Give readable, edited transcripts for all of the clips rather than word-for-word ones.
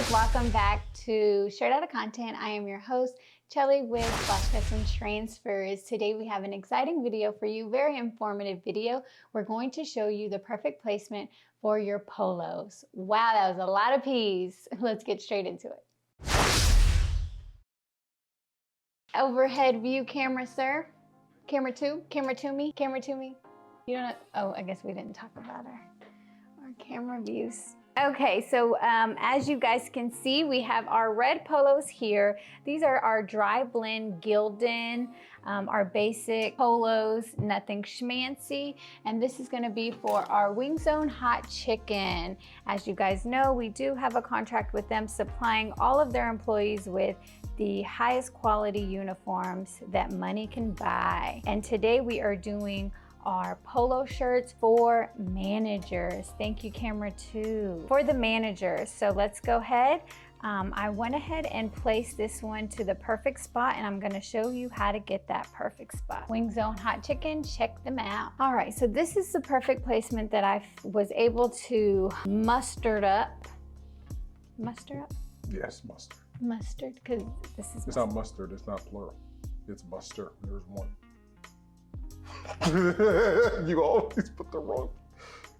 guys, welcome back to Straight Outta Content. I am your host, Chelly with Flash Custom Transfers. Today we have an exciting video for you, very informative video. We're going to show you the perfect placement for your polos. Wow, that was a lot of P's. Let's get straight into it. Overhead view camera, sir. Camera two, camera to me, camera to me. You don't know, oh, I guess we didn't talk about our camera views. Okay, so as you guys can see, we have our red polos here. These are our dry blend Gildan, our basic polos, nothing schmancy. And this is gonna be for our Wing Zone Hot Chicken. As you guys know, we do have a contract with them supplying all of their employees with the highest quality uniforms that money can buy. And today we are doing our polo shirts for managers. Thank you, camera two. For the managers, so let's go ahead. I went ahead and placed this one to the perfect spot, and I'm gonna show you how to get that perfect spot. Wing Zone Hot Chicken, check them out. All right, so this is the perfect placement that I was able to muster up. Muster up? Yes, mustard. Mustard, because this is It's not mustard, it's not plural. It's muster, there's one. You always put the wrong.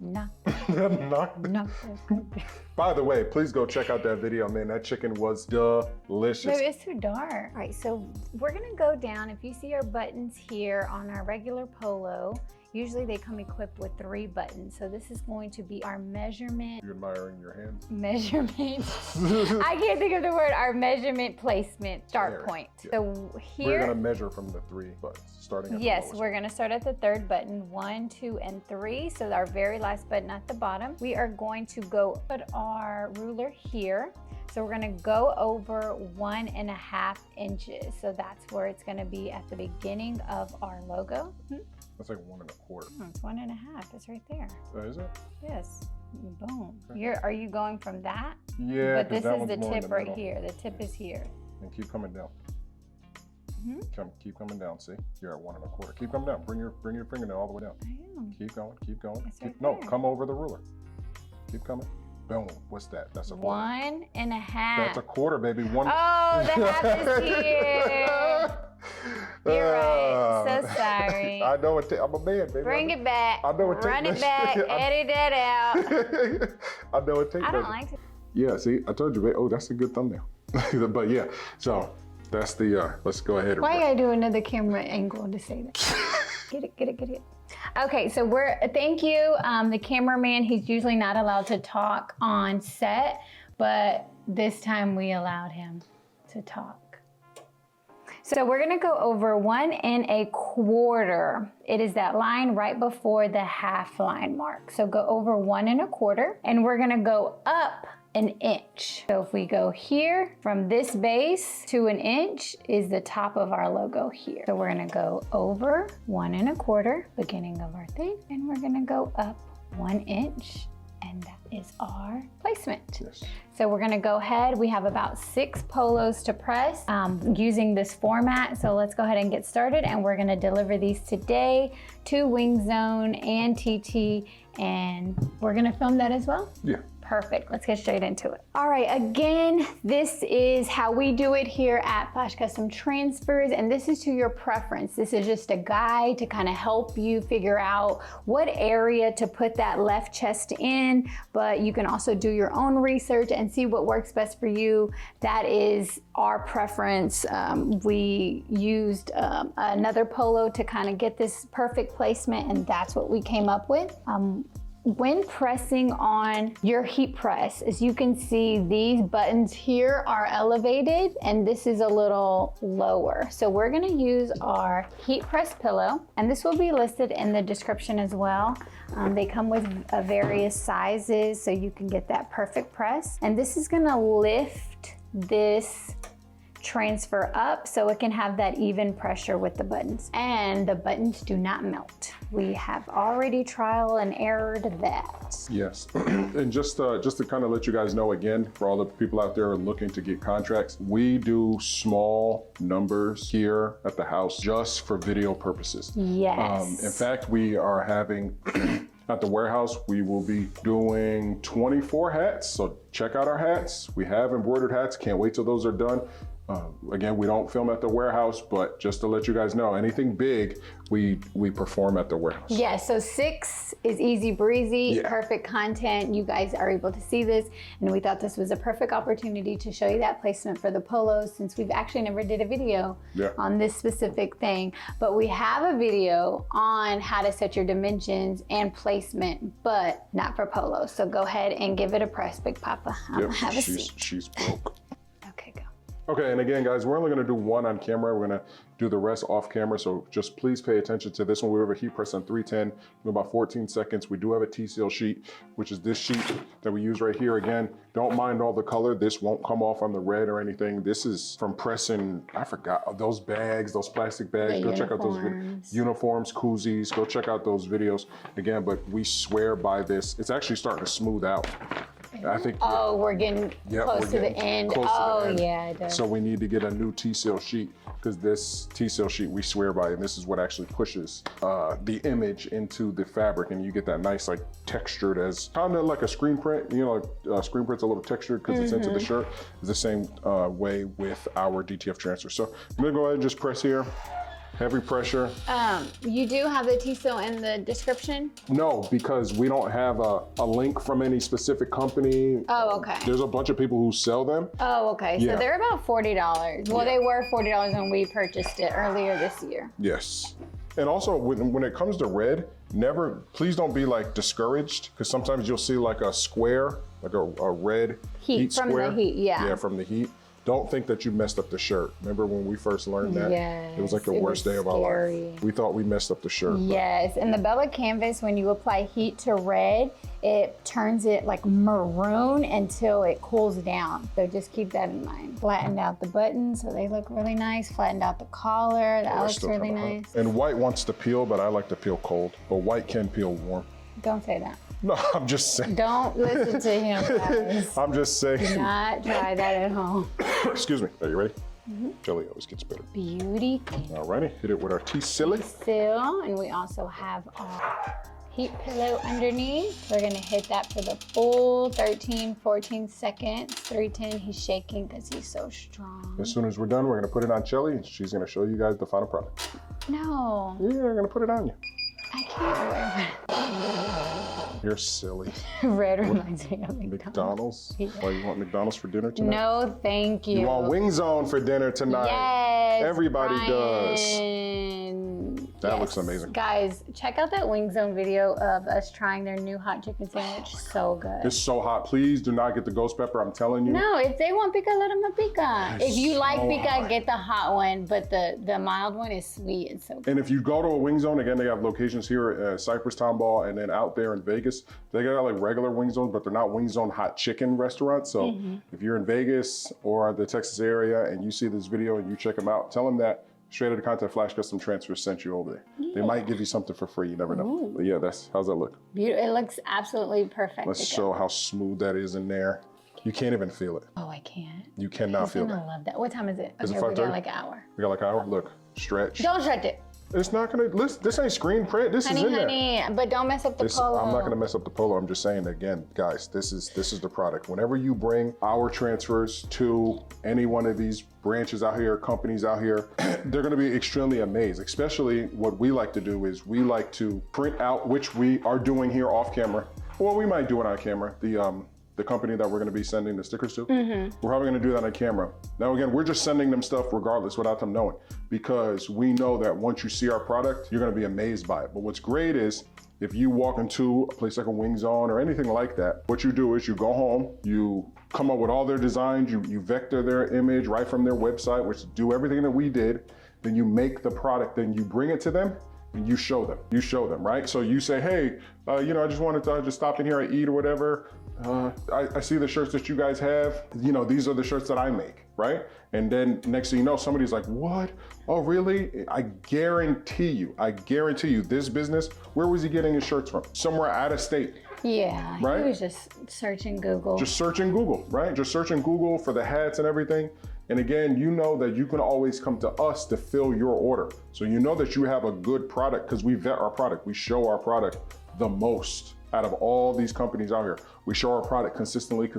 No. No. By the way, please go check out that video, man. That chicken was delicious. Maybe it's too dark. All right, so we're gonna go down. If you see our buttons here on our regular polo, usually they come equipped with 3 buttons. So this is going to be our measurement. You're admiring your hands? Measurement. I can't think of the word. Our measurement placement start point. Yeah. So here. We're gonna measure from the 3 buttons, starting at yes, we're gonna start at the 3rd button, 1, 2, and 3. So our very last button at the bottom. We are going to go put our ruler here. So we're gonna go over 1.5 inches. So that's where it's gonna be at the beginning of our logo. That's like 1 1/4. Oh, it's 1.5. It's right there. Is it? Yes. Boom. Okay. Are you going from that? Yeah. But this is the tip right here. The tip is here. And keep coming down. Keep coming down. See, you're at 1 1/4. Keep coming down. Bring your fingernail all the way down. I am. Keep going. Keep going. It's right No, there. come over the ruler. Keep coming. Boom. What's that? That's a 1.5. That's a 1/4, baby. One. Oh, the half is here. You're right. So sorry. I know it. I'm a man, baby. Bring it back. I know it. Run it back. Edit that out. I know it. I don't like it. Yeah. See, I told you, babe. Oh, that's a good thumbnail. But yeah. So that's the. Let's go ahead. Why I do another camera angle to say that? Get it. Get it. Get it. Okay, so thank you. The cameraman, he's usually not allowed to talk on set, but this time we allowed him to talk. So we're gonna go over 1 1/4. It is that line right before the half line mark. So go over 1 1/4, and we're gonna go up 1 inch. So if we go here, from this base to 1 inch is the top of our logo here. So we're gonna go over 1 1/4, beginning of our thing, and we're gonna go up 1 inch, and that is our placement. Yes. So we're gonna go ahead. We have about 6 polos to press using this format. So let's go ahead and get started, and we're gonna deliver these today to Wing Zone and TT, and we're gonna film that as well? Yeah. Perfect, let's get straight into it. All right, again, this is how we do it here at Flash Custom Transfers, and this is to your preference. This is just a guide to kind of help you figure out what area to put that left chest in, but you can also do your own research and see what works best for you. That is our preference. We used another polo to kind of get this perfect placement, and that's what we came up with. When pressing on your heat press, as you can see, these buttons here are elevated and this is a little lower. So we're gonna use our heat press pillow, and this will be listed in the description as well. They come with various sizes so you can get that perfect press. And this is gonna lift this transfer up so it can have that even pressure with the buttons. And the buttons do not melt. We have already trial and errored that. Yes, and just to kind of let you guys know again, for all the people out there looking to get contracts, we do small numbers here at the house just for video purposes. Yes. In fact, we are having At the warehouse, we will be doing 24 hats. So check out our hats. We have embroidered hats. Can't wait till those are done. Again, we don't film at the warehouse, but just to let you guys know, anything big, we perform at the warehouse. Yeah, so 6 is easy breezy, Yeah. perfect content. You guys are able to see this, and we thought this was a perfect opportunity to show you that placement for the polos, since we've actually never did a video on this specific thing. But we have a video on how to set your dimensions and placement, but not for polos. So go ahead and give it a press, Big Papa. I'm gonna have a seat. She's broke. Okay, go. Okay, and again, guys, we're only gonna do one on camera. We're gonna do the rest off camera, so just please pay attention to this one. We have a heat press on 310 in about 14 seconds. We do have a T-seal sheet, which is this sheet that we use right here. Again, don't mind all the color. This won't come off on the red or anything. This is from pressing, I forgot, those bags, those plastic bags. Go check out those uniforms, koozies. Go check out those videos. Again, but we swear by this. It's actually starting to smooth out. I think. Oh, we're getting close to the end. Yeah, it does. So we need to get a new T-seal sheet, because this T-seal sheet we swear by, and this is what actually pushes the image into the fabric, and you get that nice, like, textured, as kind of like a screen print. You know, like screen print's a little textured because it's into the shirt. It's the same way with our DTF transfer. So I'm gonna go ahead and just press here. Heavy pressure. You do have the T-seal in the description? No, because we don't have a link from any specific company. Oh, okay. There's a bunch of people who sell them. Oh, okay. So they're about $40. Well, they were $40 when we purchased it earlier this year. Yes. And also, when it comes to red, please don't be like discouraged, because sometimes you'll see like a square, like a red heat from square. The heat, yeah. Yeah, from the heat. Don't think that you messed up the shirt. Remember when we first learned that? Yes, it was like the worst day of our life. We thought we messed up the shirt. Yes, and the Bella canvas, when you apply heat to red, it turns it like maroon until it cools down. So just keep that in mind. Flattened out the buttons, so they look really nice. Flattened out the collar, that looks really nice. And white wants to peel, but I like to peel cold. But white can peel warm. Don't say that. No, I'm just saying. Don't listen to him, guys. I'm just saying. Do not try that at home. Excuse me. Are you ready? Jelly always gets better. Beauty. Alrighty, hit it with our T-silly. Seal, and we also have our heat pillow underneath. We're gonna hit that for the full 13, 14 seconds. 310, he's shaking because he's so strong. As soon as we're done, we're gonna put it on Shelly, and she's gonna show you guys the final product. No. Yeah, we're gonna put it on you. I can't wear red. You're silly. Red reminds me of McDonald's? Yeah. Why, you want McDonald's for dinner tonight? No, thank you. You want Wing Zone for dinner tonight? Yes. Everybody does. That looks Yes. amazing. Guys, check out that Wing Zone video of us trying their new hot chicken sandwich. So good. It's so hot. Please do not get the ghost pepper, I'm telling you. No, if they want pica, let them have pica. It's If you like so pica, hot. get the hot one, but the mild one is sweet and so good. And if you go to a Wing Zone, again, they have locations here at Cypress Town Ball and then out there in Vegas. They got like regular Wing Zones, but they're not Wing Zone hot chicken restaurants. So if you're in Vegas or the Texas area and you see this video and you check them out, tell them that Straight Outta Content Flash Custom Transfer sent you over there. Yeah. They might give you something for free, you never know. Ooh. But yeah, how's that look? Beautiful. It looks absolutely perfect. Let's show how smooth that is in there. You can't even feel it. Oh, I can't. You cannot feel that. I love that. What time is it? Is it Okay, we 5:30? got like an hour. We got like an hour? Look, stretch. Don't stretch it. It's not gonna, listen, this ain't screen print, this is in there. Honey, but don't mess up the polo. I'm not gonna mess up the polo, I'm just saying again, guys, this is the product. Whenever you bring our transfers to any one of these branches out here, companies out here, they're gonna be extremely amazed. Especially what we like to do is we like to print out, which we are doing here off camera. Well, we might do it on camera. The company that we're gonna be sending the stickers to, we're probably gonna do that on camera. Now again, we're just sending them stuff regardless without them knowing, because we know that once you see our product, you're gonna be amazed by it. But what's great is, if you walk into a place like a Wing Zone or anything like that, what you do is you go home, you come up with all their designs, you vector their image right from their website, which do everything that we did, then you make the product, then you bring it to them, and you show them, right? So you say, hey, I just wanted to just stop in here and eat or whatever. I see the shirts that you guys have. These are the shirts that I make, right? And then next thing you know, somebody's like, what? Oh, really? I guarantee you this business, where was he getting his shirts from? Somewhere out of state. Yeah, right? He was just searching Google. Just searching Google, right? Just searching Google for the hats and everything. And again, you know that you can always come to us to fill your order. So you know that you have a good product because we vet our product, we show our product the most out of all these companies out here. We show our product consistently,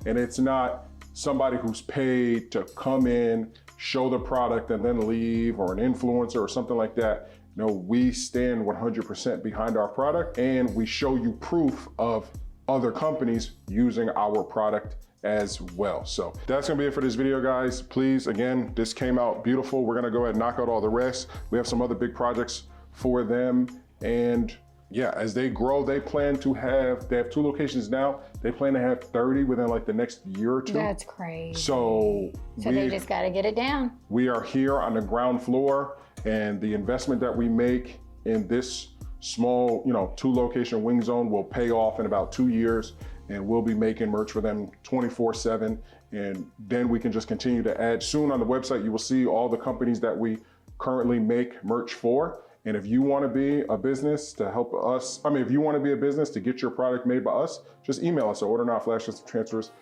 and it's not somebody who's paid to come in, show the product and then leave, or an influencer or something like that. No, we stand 100% behind our product, and we show you proof of other companies using our product as well. So that's gonna be it for this video, guys. Please, again, this came out beautiful. We're gonna go ahead and knock out all the rest. We have some other big projects for them, and yeah, as they grow, they have 2 locations now. They plan to have 30 within like the next year or 2. That's crazy. So they just got to get it down. We are here on the ground floor, and the investment that we make in this small, 2 location wing zone will pay off in about 2 years, and we'll be making merch for them 24/7. And then we can just continue to add. Soon on the website, you will see all the companies that we currently make merch for. And if you want to be a business to help us, if you want to be a business to get your product made by us, just email us at ordernow@flashcustomtransfers.com.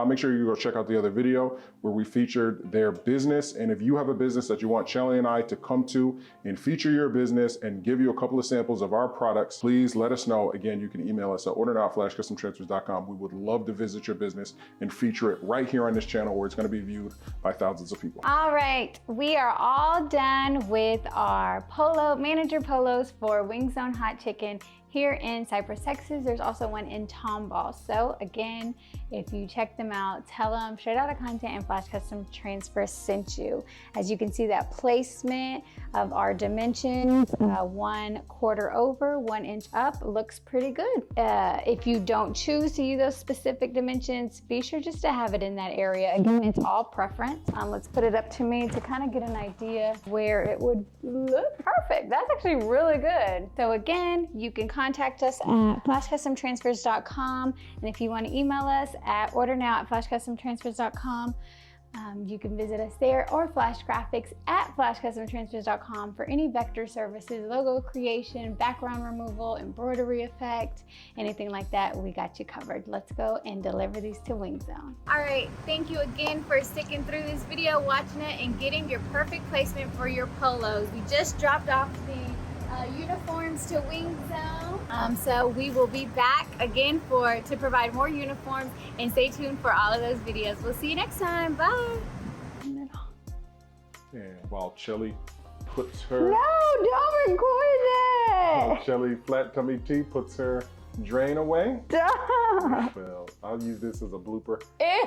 Make sure you go check out the other video where we featured their business. And if you have a business that you want Shelly and I to come to and feature your business and give you a couple of samples of our products, please let us know. Again, you can email us at ordernow@flashcustomtransfers.com. We would love to visit your business and feature it right here on this channel, where it's going to be viewed by thousands of people. All right, we are all done with our manager polos for Wing Zone Hot Chicken here in Cypress, Texas. There's also one in Tomball. So again, if you check them out, tell them Straight Outta Content and Flash Custom Transfer sent you. As you can see, that placement of our dimensions, 1/4 over, 1 inch up, looks pretty good. If you don't choose to use those specific dimensions, be sure just to have it in that area. Again, it's all preference. Let's put it up to me to kind of get an idea where it would look perfect. That's actually really good. So again, you can contact us at flashcustomtransfers.com. And if you want to email us at ordernow@flashcustomtransfers.com, you can visit us there, or Flash Graphics at flashcustomtransfers.com for any vector services, logo creation, background removal, embroidery effect, anything like that. We got you covered. Let's go and deliver these to Wing Zone. All right, thank you again for sticking through this video, watching it, and getting your perfect placement for your polos. We just dropped off the uniforms to Wing Zone. So we will be back again to provide more uniforms, and stay tuned for all of those videos. We'll see you next time. Bye. And while Shelly puts her... No, don't record that. While Shelly Flat Tummy Tea puts her drain away. Stop. Well, I'll use this as a blooper. Ew.